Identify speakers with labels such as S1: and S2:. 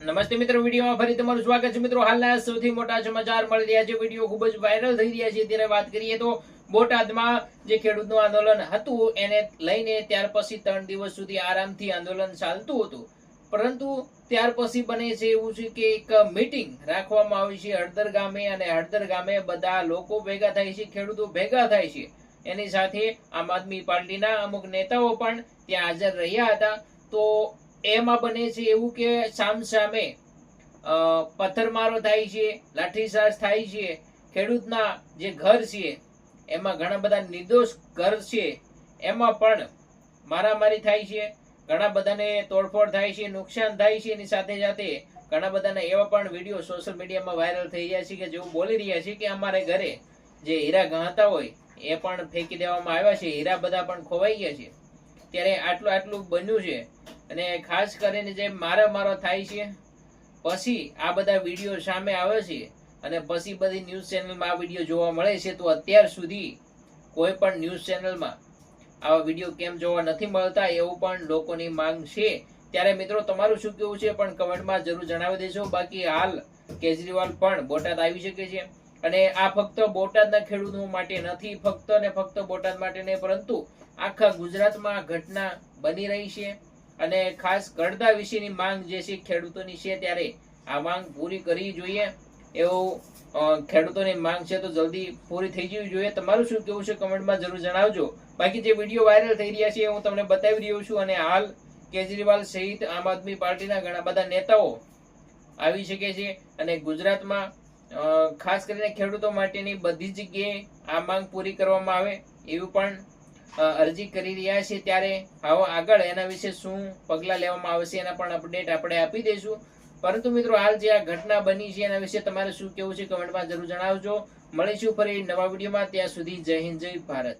S1: નમસ્તે મિત્રો, વિડીયોમાં ફરી તમારું સ્વાગત છે મિત્રો। હાલના સૌથી મોટા સમાચાર મળી રહ્યા છે। વિડીયો ખૂબ જ વાયરલ થઈ રહ્યા છે। ત્યારે વાત કરીએ તો બોટાદમાં જે ખેડૂતનું આંદોલન હતું એને લઈને ત્યાર પછી 3 દિવસ સુધી આરામથી આંદોલન ચાલતું હતું, પરંતુ ત્યાર પછી બને છે એવું છે કે એક મીટિંગ રાખવામાં આવી છે હળદર ગામે, અને હળદર ગામે બધા લોકો ભેગા થાય છે, ખેડૂતો ભેગા થાય છે। એની સાથે આમ આદમી પાર્ટીના અમુક નેતાઓ પણ ત્યાં હાજર રહ્યા હતા। તો એમાં બને છે એવું કે સામસામે પથ્થરમારો થાય છે, લાઠીચાર્જ થાય છે। ખેડૂતના જે ઘર છે એમાં ઘણા બધા નિર્દોષ ઘર છે એમાં પણ મારામારી થાય છે, ઘણા બધાને તોડફોડ થાય છે, નુકસાન થાય છે। એની સાથે સાથે ઘણા બધાના એવા પણ વિડીયો સોશિયલ મીડિયામાં વાયરલ થઈ રહ્યા છે કે જેઓ બોલી રહ્યા છે કે અમારે ઘરે જે હીરા ગહાતા હોય એ પણ ફેંકી દેવામાં આવ્યા છે, હીરા બધા પણ ખોવાઈ ગયા છે। ત્યારે આટલું બન્યું છે, અને ખાસ કરીને જે મારો થાય છે પછી આ બધા વિડીયો સામે આવે છે, અને પછી બધી ન્યૂઝ ચેનલમાં આ વિડીયો જોવા મળે છે। તો અત્યાર સુધી કોઈ પણ ન્યૂઝ ચેનલમાં આવા વિડીયો કેમ જોવા નથી મળતા, એવું પણ લોકોની માંગ છે। ત્યારે મિત્રો તમારું શું કહેવું છે પણ કમેન્ટમાં જરૂર જણાવી દેજો। બાકી હાલ કેજરીવાલ પણ બોટાદ આવી શકે છે, અને આ ફક્ત બોટાદના ખેડૂતો માટે નથી, ફક્ત ને ફક્ત બોટાદ માટે નહીં, પરંતુ આખા ગુજરાતમાં આ ઘટના બની રહી છે। અને ખાસ કરતા વિશેની માંગ જે છે ખેડૂતોની છે, ત્યારે આ માંગ પૂરી કરવી જોઈએ એવું ખેડૂતોની માંગ છે, તો જલ્દી પૂરી થઈ જવી જોઈએ। તમારું શું કહેવું છે કમેન્ટમાં જરૂર જણાવજો। બાકી જે વિડીયો વાયરલ થઈ રહ્યા છે હું તમને બતાવી રહ્યો છું, અને હાલ કેજરીવાલ સહિત આમ આદમી પાર્ટીના ઘણા બધા નેતાઓ આવી શકે છે, અને ગુજરાતમાં ખાસ કરીને ખેડૂતો માટેની બધી જગ્યાએ આ માંગ પૂરી કરવામાં આવે એવું પણ અરજી કરી રહ્યા છે। ત્યારે આવો આગળ એના વિશે શું પગલા લેવામાં આવશે એના પણ અપડેટ આપણે આપી દઈશું। પરંતુ મિત્રો હાલ જે આ ઘટના બની છે એના વિશે તમારે શું કહેવું છે કમેન્ટમાં જરૂર જણાવજો। મળીશું ફરી નવા વિડીયોમાં, ત્યાં સુધી જય હિન્દ, જય ભારત।